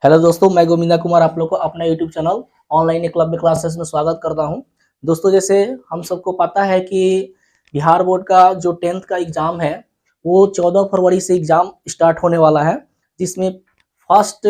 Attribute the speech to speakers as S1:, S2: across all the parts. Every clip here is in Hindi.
S1: हेलो दोस्तों, मैं गोविंदा कुमार आप लोग को अपना यूट्यूब चैनल ऑनलाइन क्लब में क्लासेस में स्वागत करता हूं। दोस्तों, जैसे हम सबको पता है कि बिहार बोर्ड का जो 10th का एग्ज़ाम है वो 14 फरवरी से एग्ज़ाम स्टार्ट होने वाला है, जिसमें फर्स्ट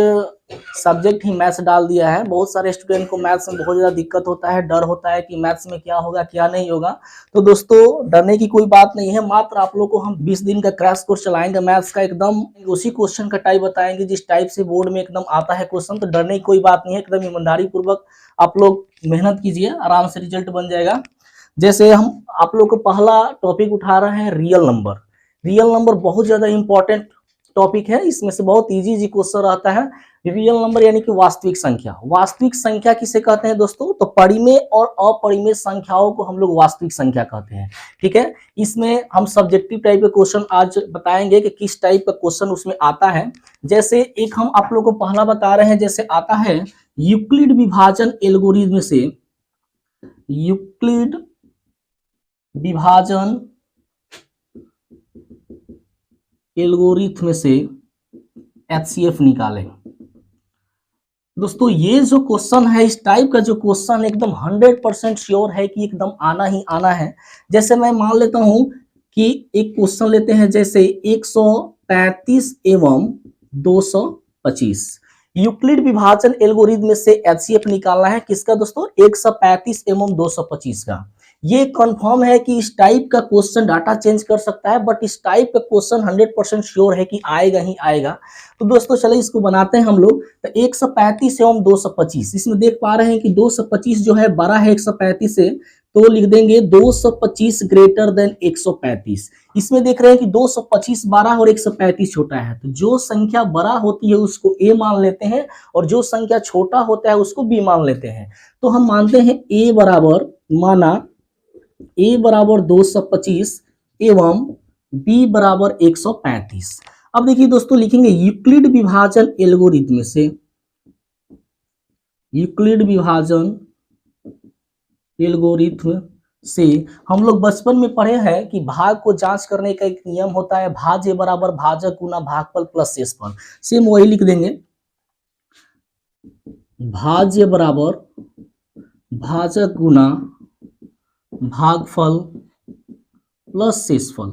S1: सब्जेक्ट ही मैथ्स डाल दिया है। बहुत सारे स्टूडेंट को मैथ्स में बहुत ज़्यादा दिक्कत होता है, डर होता है कि मैथ्स में क्या होगा क्या नहीं होगा। तो दोस्तों, डरने की कोई बात नहीं है। मात्र आप लोग को हम 20 दिन का क्रैश कोर्स चलाएंगे मैथ्स का, एकदम उसी क्वेश्चन का टाइप बताएंगे जिस टाइप से बोर्ड में एकदम आता है क्वेश्चन। तो डरने की कोई बात नहीं है, एकदम ईमानदारी पूर्वक आप लोग मेहनत कीजिए, आराम से रिजल्ट बन जाएगा। जैसे हम आप लोग को पहला टॉपिक उठा रहे हैं, रियल नंबर। रियल नंबर बहुत ज्यादा इंपॉर्टेंट टॉपिक है, इसमें से बहुत इजी क्वेश्चन रहता है। रियल नंबर यानी कि वास्तविक संख्या। वास्तविक संख्या किसे कहते हैं दोस्तों? तो परिमेय और अपरिमेय संख्याओं को हम लोग वास्तविक संख्या कहते हैं। ठीक है, इसमें हम सब्जेक्टिव टाइप के क्वेश्चन आज बताएंगे कि किस टाइप का क्वेश्चन उसमें आता है। जैसे एक हम आप लोग को पहला बता रहे हैं, जैसे आता है यूक्लिड विभाजन एल्गोरिथम से, यूक्लिड विभाजन एल्गोरिथम से HCF निकालें। दोस्तों, ये जो क्वेश्चन है, इस टाइप का जो क्वेश्चन एकदम 100% श्योर है कि एकदम आना ही आना है। जैसे मैं मान लेता हूं कि एक क्वेश्चन लेते हैं, जैसे 135 एवं 225। यूक्लिड विभाजन एल्गोरिथम से HCF निकालना है किसका दोस्तों? 135 एवं 225 का। ये कंफर्म है कि इस टाइप का क्वेश्चन डाटा चेंज कर सकता है, बट इस टाइप का क्वेश्चन 100% श्योर है कि आएगा ही आएगा। तो दोस्तों चलिए इसको बनाते हैं हम लोग। तो 135 एवं 225, इसमें देख पा रहे हैं कि 225 जो है बड़ा है 135 से, तो लिख देंगे 225 ग्रेटर देन 135। इसमें देख रहे हैं कि 225 बड़ा और 135 छोटा है, तो जो संख्या बड़ा होती है उसको A मान लेते हैं और जो संख्या छोटा होता है उसको B मान लेते हैं। तो हम मानते हैं A बराबर, माना A बराबर 225 एवं B बराबर 135। अब देखिए दोस्तों, लिखेंगे यूक्लिड विभाजन एल्गोरिथम से, यूक्लिड विभाजन एल्गोरिथम से हम लोग बचपन में पढ़े हैं कि भाग को जांच करने का एक नियम होता है, भाज्य बराबर भाजक गुना भागफल प्लस शेषफल। सेम वही लिख देंगे, भाज्य बराबर भाजक गुना भागफल प्लस शेषफल।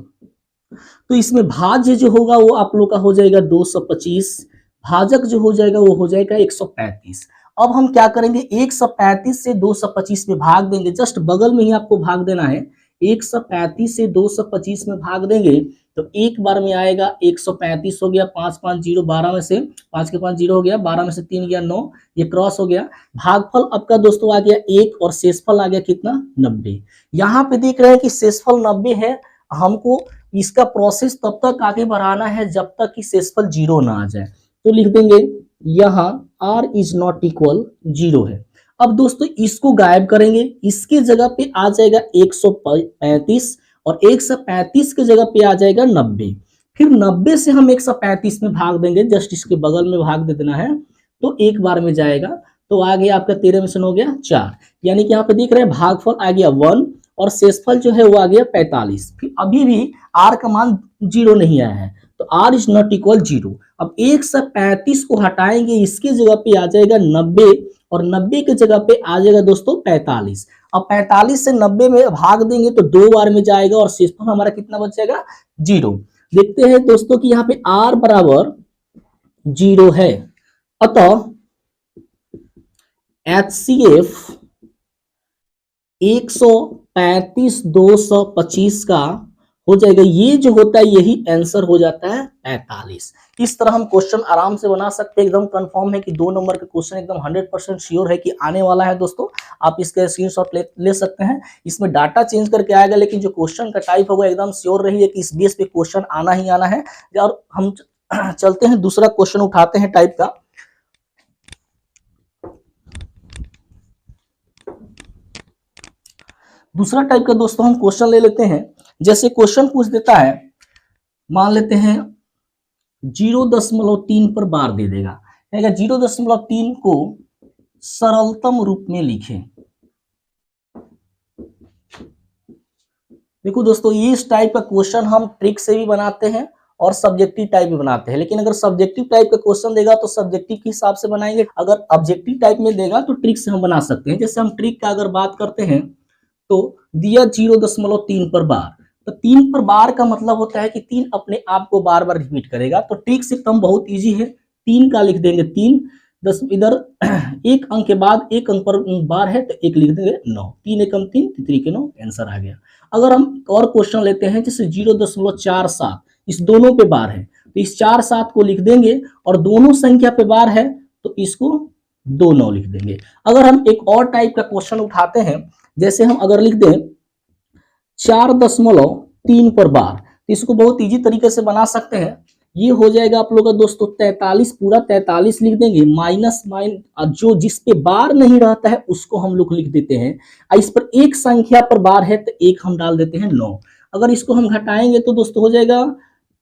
S1: तो इसमें भाज्य जो होगा वो आप लोग का हो जाएगा 225, भाजक जो हो जाएगा वो हो जाएगा 135। अब हम क्या करेंगे, 135 से 225 में भाग देंगे, जस्ट बगल में ही आपको भाग देना है। 135 से 225 में भाग देंगे तो एक बार में आएगा 135 हो गया, 5 5 0, 12 में से 5 के 5 0 हो गया, 12 में से 3 गया 9, ये क्रॉस हो गया। भागफल आपका दोस्तों आ गया 1 और शेषफल आ गया कितना? 90। यहाँ पे देख रहे हैं कि शेषफल 90 है। हमको इसका प्रोसेस तब तक आगे बढ़ाना है जब तक कि शेषफल 0 ना आ जाए। तो लिख देंगे यहाँ r इज नॉट इक्वल 0 है। अब दोस्तों इसको गायब करेंगे, इसके जगह पे आ जाएगा 135 और 135 के जगह पे आ जाएगा 90। फिर 90 से हम 135 में भाग देंगे, जस्ट इसके बगल में भाग दे देना है, तो एक बार में जाएगा। तो आ गया आपका 13 में से हो गया 4, यानी कि यहाँ पे देख रहे हैं भागफल आ गया 1 और शेषफल जो है वो आ गया 45। फिर अभी भी r का मान 0 नहीं आया है, तो r इज नॉट इक्वल 0। अब 135 को हटाएंगे, इसके जगह पे आ जाएगा 90 और 90 के जगह पे आ जाएगा दोस्तों 45। अब 45 से 90 में भाग देंगे तो 2 बार में जाएगा और शेषफल हमारा कितना बच जाएगा? 0। देखते हैं दोस्तों कि यहाँ पे r बराबर 0 है, अतः HCF 135 225 का हो जाएगा, ये जो होता है यही आंसर हो जाता है 45। इस तरह हम क्वेश्चन आराम से बना सकते हैं। एकदम कंफर्म है कि 2 नंबर का क्वेश्चन एकदम 100% श्योर है कि आने वाला है। दोस्तों आप इसके स्क्रीनशॉट ले सकते हैं। इसमें डाटा चेंज करके आएगा, लेकिन जो क्वेश्चन का टाइप होगा एकदम श्योर रहिए कि इस बेस पे क्वेश्चन आना ही आना है। और हम चलते हैं दूसरा क्वेश्चन उठाते हैं टाइप का। दूसरा टाइप का दोस्तों हम क्वेश्चन ले लेते हैं। जैसे क्वेश्चन पूछ देता है, मान लेते हैं 0.3 पर बार दे देगा, कहेगा 0.3 को सरलतम रूप में लिखें। देखो दोस्तों, इस टाइप का क्वेश्चन हम ट्रिक से भी बनाते हैं और सब्जेक्टिव टाइप में बनाते हैं। लेकिन अगर सब्जेक्टिव टाइप का क्वेश्चन देगा तो सब्जेक्टिव के हिसाब से बनाएंगे, अगर ऑब्जेक्टिव टाइप में देगा तो ट्रिक से हम बना सकते हैं। जैसे हम ट्रिक का अगर बात करते हैं तो दिया 0.3 पर बार, तो 3 पर बार का मतलब होता है कि 3 अपने आप को बार बार रिपीट करेगा। तो ट्रिक से एकदम बहुत इजी है, 3 का लिख देंगे 3, 10 इधर एक अंक के बाद एक अंक पर बार है तो एक लिख देंगे 9, 3 एकम 3, 3 के 9, आंसर आ गया। अगर हम और क्वेश्चन लेते हैं जैसे 0.47, इस दोनों पे बार है तो इस 4-7 को लिख देंगे, और दोनों संख्या पे बार है तो इसको 2 9 लिख देंगे। अगर हम एक और टाइप का क्वेश्चन उठाते हैं, जैसे हम अगर लिख दें 4.3 पर बार, तो इसको बहुत इजी तरीके से बना सकते हैं। ये हो जाएगा आप लोग का दोस्तों 43, पूरा 43 लिख देंगे, माइनस जो जिस पे बार नहीं रहता है उसको हम लोग लिख देते हैं। इस पर एक संख्या पर बार है तो एक हम डाल देते हैं 9। अगर इसको हम घटाएंगे तो दोस्तों हो जाएगा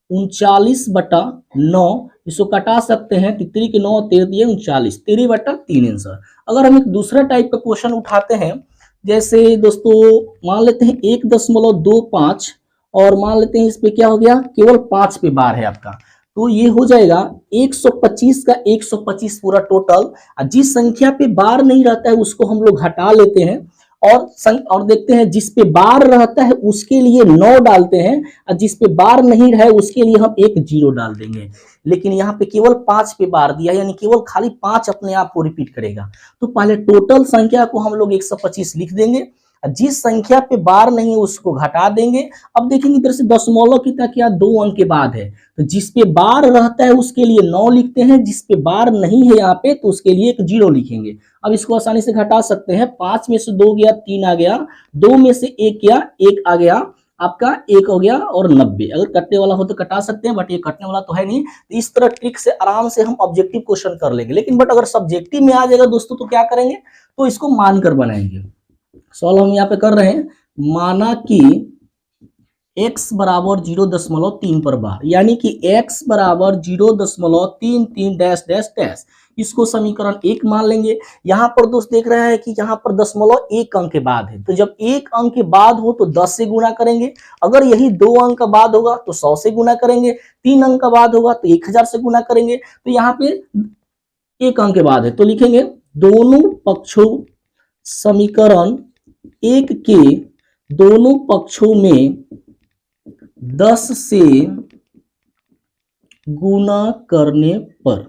S1: 39/9, इसको कटा सकते हैं, 3 के 9 13 दिए 39, 13/3 आंसर। अगर हम एक दूसरा टाइप का क्वेश्चन उठाते हैं, जैसे दोस्तों मान लेते हैं 1.25 और मान लेते हैं इस पे क्या हो गया, केवल 5 पे बार है आपका, तो ये हो जाएगा 125 का 125 पूरा टोटल। जिस संख्या पे बार नहीं रहता है उसको हम लोग हटा लेते हैं और देखते हैं जिस पे बार रहता है उसके लिए 9 डालते हैं, और जिस पे बार नहीं रहे उसके लिए हम एक 0 डाल देंगे। लेकिन यहाँ पे केवल 5 पे बार दिया, यानी केवल खाली 5 अपने आप को रिपीट करेगा। तो पहले टोटल संख्या को हम लोग 125 लिख देंगे, जिस संख्या पे बार नहीं है उसको घटा देंगे। अब देखेंगे इधर से दशमलव की क्या 2 अंक के बाद है, तो जिस पे बार रहता है उसके लिए 9 लिखते हैं, जिस पे बार नहीं है यहाँ पे तो उसके लिए एक 0 लिखेंगे। अब इसको आसानी से घटा सकते हैं, 5 में से 2 गया 3 आ गया, 2 में से 1 गया 1 आ गया, आपका 1 हो गया और 90। अगर कटने वाला हो तो कटा सकते हैं, बट ये कटने वाला तो है नहीं। तो इस तरह ट्रिक से आराम से हम ऑब्जेक्टिव क्वेश्चन कर लेंगे। लेकिन बट अगर सब्जेक्टिव में आ जाएगा दोस्तों तो क्या करेंगे, तो इसको मानकर बनाएंगे। सॉल्व हम यहाँ पे कर रहे हैं, माना कि x बराबर 0.3 पर बार, यानी कि x बराबर 0.33 डैश डैश डैश, इसको समीकरण 1 मान लेंगे। यहाँ पर दोस्त देख रहे हैं कि यहाँ पर दशमलव 1 अंक के बाद है, तो जब 1 अंक के बाद हो तो 10 से गुना करेंगे। अगर यही 2 अंक का बाद होगा तो 100 से गुना करेंगे, 3 अंक का बाद होगा तो 1000 से गुना करेंगे। तो यहाँ पे 1 अंक के बाद है तो लिखेंगे दोनों पक्षों, समीकरण 1 के दोनों पक्षों में 10 से गुना करने पर,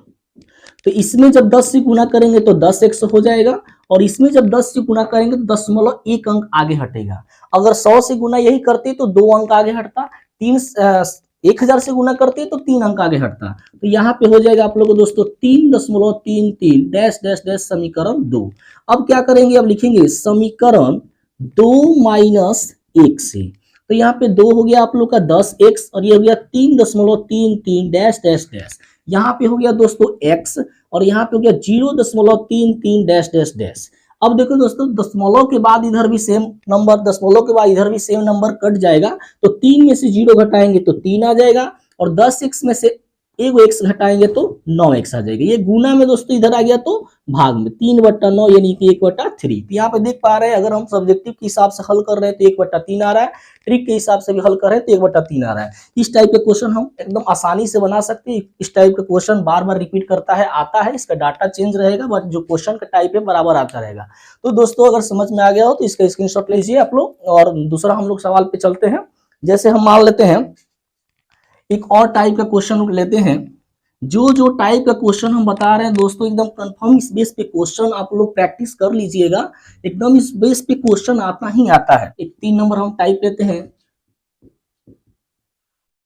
S1: तो इसमें जब 10 से गुना करेंगे तो 10x हो जाएगा, और इसमें जब 10 से गुना करेंगे तो 0.1 अंक आगे हटेगा। अगर 100 से गुना यही करते तो 2 अंक आगे हटता, 1000 से गुना करते तो 3 अंक आगे हटता। तो यहाँ पे हो जाएगा आप लोगों को दोस्तों 3.33 डैश डैश डैश समीकरण 2। अब क्या करेंगे, अब लिखेंगे समीकरण 2 माइनस 1 से, तो यहाँ पे 2 हो गया आप लोग का 10x, और ये हो गया 3.33 डैश डैश डैश, यहाँ पे हो गया दोस्तों x, और यहाँ पे हो गया 0.33 डैश डैश डैश। अब देखो दोस्तों दशमलव के बाद इधर भी सेम नंबर, दशमलव के बाद इधर भी सेम नंबर कट जाएगा, तो 3 में से 0 घटाएंगे तो 3 आ जाएगा, और 10x में से एक x घटाएंगे तो 9x आ जाएगा। ये गुना में दोस्तों इधर आ गया तो भाग में 3/9 यानी कि 1/3। तो यहाँ पे देख पा रहे हैं अगर हम सब्जेक्टिव के हिसाब से हल कर रहे हैं तो 1/3 आ रहा है, ट्रिक के हिसाब से भी हल कर रहे हैं तो 1/3 आ रहा है। इस टाइप के क्वेश्चन हम एकदम आसानी से बना सकते हैं। इस टाइप का क्वेश्चन बार बार रिपीट करता है, आता है, इसका डाटा चेंज रहेगा बट जो क्वेश्चन का टाइप है बराबर आता रहेगा। तो दोस्तों अगर समझ में आ गया हो तो इसका स्क्रीनशॉट लीजिए आप लोग, और दूसरा हम लोग सवाल पे चलते हैं। जैसे हम मान लेते हैं एक और टाइप का क्वेश्चन लेते हैं। जो टाइप का क्वेश्चन हम बता रहे हैं दोस्तों एकदम कंफर्म इस बेस पे क्वेश्चन आप लोग प्रैक्टिस कर लीजिएगा, एकदम इस बेस पे क्वेश्चन आता ही आता है। एक 3 नंबर हम टाइप लेते हैं,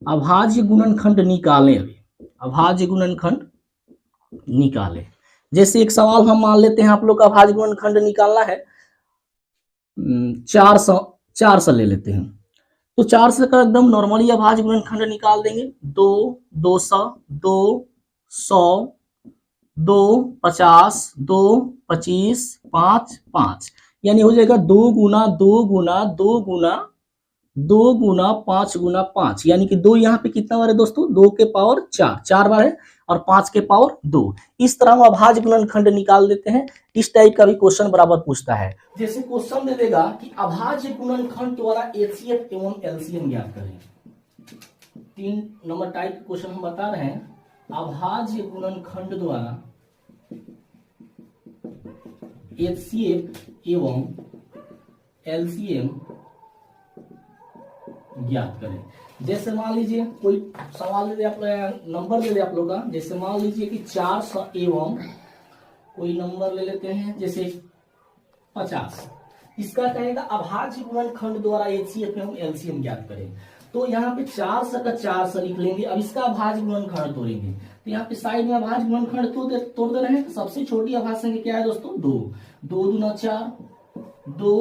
S1: अभाज्य गुणनखंड निकालें। अभाज्य गुणनखंड निकालें, जैसे एक सवाल हम मान लेते हैं आप लोग का अभाज्य गुणनखंड निकालना है, 400 ले लेते हैं, तो 400 का एकदम नॉर्मली अभाज्य गुणनखंड निकाल देंगे। 2 200 2 100 2 50 2 25 5 5, यानी हो जाएगा 2 गुना 2 गुना 2 गुना 2 गुना 5 गुना 5, यानी कि 2 यहाँ पे कितना बार है दोस्तों, 2 के पावर 4 बार है, और 5 के पावर 2। इस तरह हम अभाज्य गुणनखंड निकाल देते हैं। इस टाइप का भी क्वेश्चन बराबर पूछता है। जैसे क्वेश्चन दे देगा कि अभाज्य गुणनखंड द्वारा एचसीएफ एवं एलसीएम ज्ञात करें, 3 नंबर टाइप के क्वेश्चन हम बता रहे हैं, अभाज्य गुणनखंड द्वारा HCF एवं LCM ज्ञात करें। जैसे मान लीजिए कोई सवाल दे दे, आप नंबर दे दे आप लोग का, जैसे मान लीजिए कि 400 एवं कोई नंबर ले लेते हैं जैसे 50, इसका कहेगा अभाज्य गुणनखंड द्वारा HCF एवं LCM ज्ञात करें। तो यहाँ पे 400 का 400 लिख लेंगे। अब इसका अभाज्य गुणनखंड तोड़ेंगे, तो यहाँ पे साइड में अभाज्य गुणनखंड तोड़ दे रहे हैं। तो सबसे छोटी अभाज्य संख्या क्या है दोस्तों? 2। 2 दूना 4, 2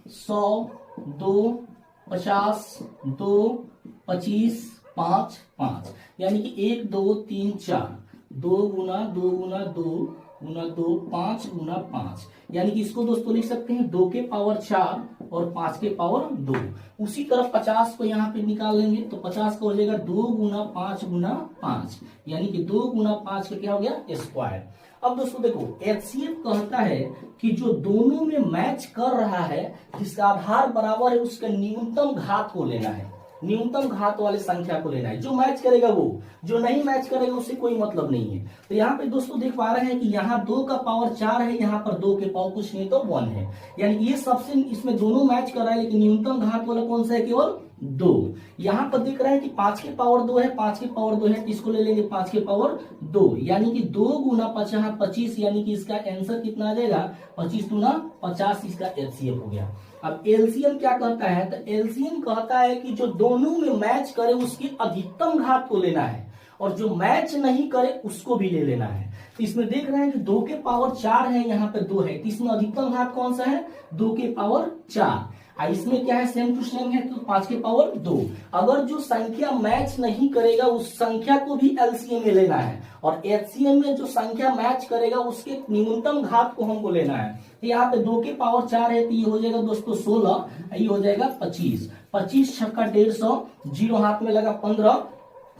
S1: 100, 2 50, 2 25, 5 5, यानी कि 1 2 3 4, 2 गुना 2 गुना 2 गुना 2, 5 गुना 5, यानी कि इसको दोस्तों लिख सकते हैं 2 के पावर 4 और 5 के पावर 2। उसी तरफ 50 को यहाँ पे निकाल लेंगे, तो 50 का हो जाएगा 2 गुना 5 गुना 5, यानी कि 2 गुना 5 का क्या हो गया? स्क्वायर। अब दोस्तों देखो, HCF कहता है कि जो दोनों में मैच कर रहा है, जिसका आधार बराबर है, उसका न्यूनतम घात को लेना है, न्यूनतम घात वाले संख्या को लेना है। जो मैच करेगा वो, जो नहीं मैच करेगा उससे कोई मतलब नहीं है। तो यहाँ पे दोस्तों देख पा रहे हैं कि यहाँ 2 का पावर 4 है, यहाँ पर 2 के पावर कुछ नहीं तो 1 है, यानी कि ये सबसे, इसमें दोनों मैच कर रहा है, लेकिन न्यूनतम घात वाला कौन सा है? केवल 2। यहाँ पर देख रहे हैं कि 5 के पावर 2 है, 5 के पावर 2 है, इसको ले लेंगे 5 के पावर 2, यानी कि 2 गुना 50 25, यानी कि इसका आंसर कितना आ जाएगा? 25 गुना 50, इसका HCF हो गया। अब LCM क्या कहता है? तो LCM कहता है कि जो दोनों में मैच करे उसकी अधिकतम घात को लेना है, और जो मैच नहीं करे उसको भी ले लेना है। तो इसमें देख रहे हैं कि 2 के पावर 4 है, यहाँ पे 2 है, तो इसमें अधिकतम घात कौन सा है? 2 के पावर 4। इसमें क्या है? सेम टू सेम है, तो 5 के पावर 2। अगर जो संख्या मैच नहीं करेगा उस संख्या को भी LCM में लेना है, और HCM में जो संख्या मैच करेगा उसके न्यूनतम घात को हमको लेना है। तो यहाँ पे 2 के पावर 4 है, तो ये हो जाएगा दोस्तों 16, ये हो जाएगा 25। 25 छक्का 150, जीरो हाथ में लगा 15,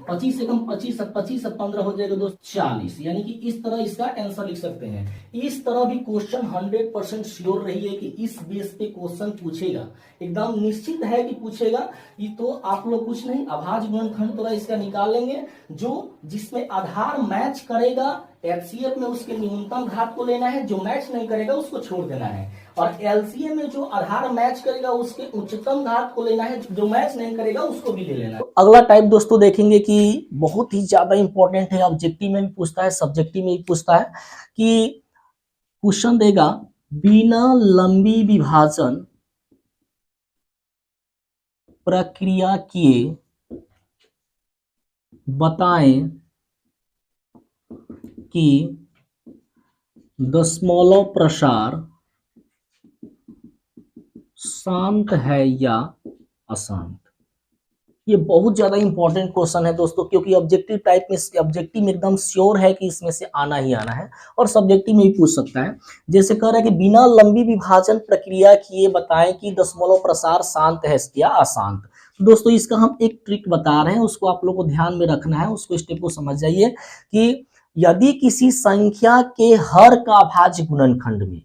S1: 25 से कम 25, 25 से 15 हो जाएगा दोस्त 40, यानी कि इस तरह इसका आंसर लिख सकते हैं। इस तरह भी क्वेश्चन 100% श्योर रहिए कि इस बेस पे क्वेश्चन पूछेगा, एकदम निश्चित है कि पूछेगा। ये तो आप लोग कुछ नहीं, अभाज्य गुणनखंड थोड़ा इसका निकाल लेंगे, जो जिसमें आधार मैच करेगा HCF में उसके न्यूनतम घात को लेना है, जो मैच नहीं करेगा उसको छोड़ देना है, और LCM में जो आधार मैच करेगा उसके उच्चतम घात को लेना है, जो मैच नहीं करेगा उसको भी ले लेना है। अगला टाइप दोस्तों देखेंगे कि बहुत ही ज्यादा इंपॉर्टेंट है, ऑब्जेक्टिव में भी पूछता है, सब्जेक्टिव में भी पूछता है, कि क्वेश्चन देगा बिना लंबी विभाजन प्रक्रिया किए बताएं कि दशमलव प्रसार शांत है या अशांत। ये बहुत ज्यादा इंपॉर्टेंट क्वेश्चन है दोस्तों, क्योंकि ऑब्जेक्टिव टाइप में, ऑब्जेक्टिव में एकदम श्योर है कि इसमें से आना ही आना है, और सब्जेक्टिव में भी पूछ सकता है। जैसे कह रहा है कि बिना लंबी विभाजन प्रक्रिया किए बताएं कि दशमलव प्रसार शांत है या अशांत। तो दोस्तों इसका हम एक ट्रिक बता रहे हैं, उसको आप लोग को ध्यान में रखना है, उसको स्टेप को समझ जाइए कि यदि किसी संख्या के हर का अभाज्य गुणनखंड में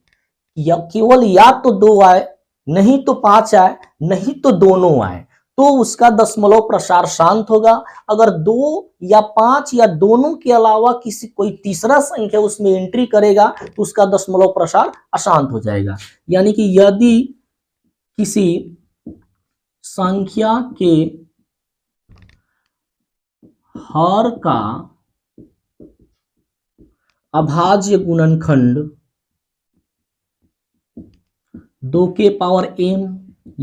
S1: या केवल या तो 2 आए, नहीं तो 5 आए, नहीं तो दोनों आए, तो उसका दशमलव प्रसार शांत होगा। अगर 2 या 5 या दोनों के अलावा किसी कोई तीसरा संख्या उसमें एंट्री करेगा तो उसका दशमलव प्रसार अशांत हो जाएगा। यानी कि यदि किसी संख्या के हर का अभाज्य गुणनखंड 2 के पावर m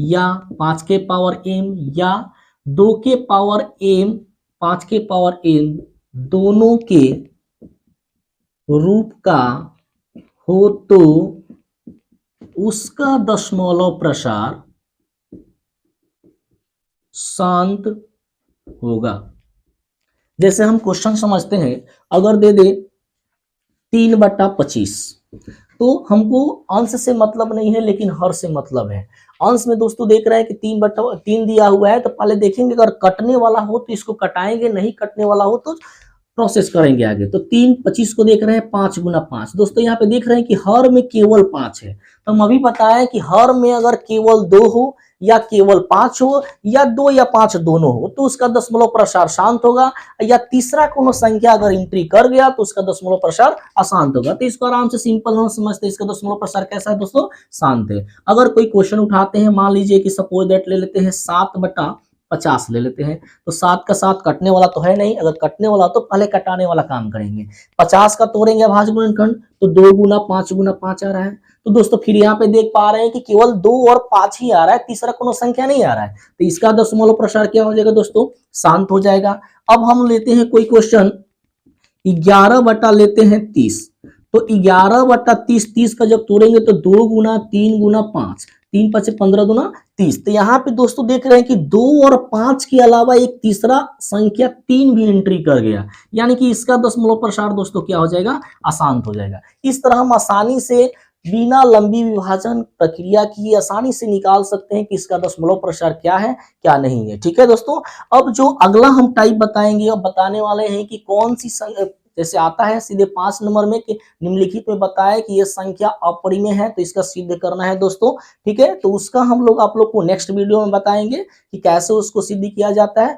S1: या 5 के पावर m या 2 के पावर m 5 के पावर m दोनों के रूप का हो तो उसका दशमलव प्रसार शांत होगा। जैसे हम क्वेश्चन समझते हैं, अगर दे दे 3/25, तो हमको अंश से मतलब नहीं है लेकिन हर से मतलब है। अंश में दोस्तों देख रहे हैं कि 3/3 दिया हुआ है, तो पहले देखेंगे अगर कटने वाला हो तो इसको कटाएंगे, नहीं कटने वाला हो तो प्रोसेस करेंगे आगे। तो 3 25 को देख रहे हैं 5 गुना 5। दोस्तों यहाँ पे देख रहे हैं कि हर में केवल 5 है, तो हम अभी बताएं कि हर में अगर केवल 2 हो या केवल 5 हो या 2 या 5 दोनों हो तो उसका दशमलव प्रसार शांत होगा, या तीसरा कोनो संख्या अगर एंट्री कर गया तो उसका दशमलव प्रसार अशांत होगा। तो इसको आराम से सिंपल हम समझते हैं, इसका दशमलव प्रसार कैसा है दोस्तों, शांत है। अगर कोई क्वेश्चन उठाते हैं, मान लीजिए कि सपोज दैट ले लेते हैं 7/50 ले लेते हैं, तो 7 का 7 कटने वाला तो है नहीं, अगर कटने वाला तो पहले कटाने वाला काम करेंगे। 50 का तोड़ेंगे भाज्य गुणनखंड तो 2 गुना 5 गुना 5 आ रहा है। तो दोस्तों फिर यहाँ पे देख पा रहे हैं कि केवल 2 और 5 ही आ रहा है, तीसरा कोनो संख्या नहीं आ रहा है, तो इसका दशमलव प्रसार क्या हो जाएगा दोस्तों, शांत हो जाएगा। अब हम लेते हैं कोई क्वेश्चन 11 बटा लेते हैं 30, तो 11 बटा 30, 30 का जब तोड़ेंगे तो 2 गुना 3 गुना 5, 3 5 15 दूना 30। तो यहाँ पे दोस्तों देख रहे हैं कि 2 और 5 के अलावा एक तीसरा संख्या 3 भी एंट्री कर गया, यानी कि इसका दशमलव प्रसार दोस्तों क्या हो जाएगा, अशांत हो जाएगा। इस तरह हम आसानी से बिना लंबी विभाजन प्रक्रिया की आसानी से निकाल सकते हैं कि इसका दशमलव प्रसार क्या है क्या नहीं है। ठीक है दोस्तों, अब जो अगला हम टाइप बताएंगे, अब बताने वाले हैं कि कौन सी जैसे आता है सीधे 5 नंबर में कि निम्नलिखित में बताया कि यह संख्या अपरिमेय है, तो इसका सिद्ध करना है दोस्तों। ठीक है, तो उसका हम लोग आप लोग को नेक्स्ट वीडियो में बताएंगे कि कैसे उसको सिद्ध किया जाता है।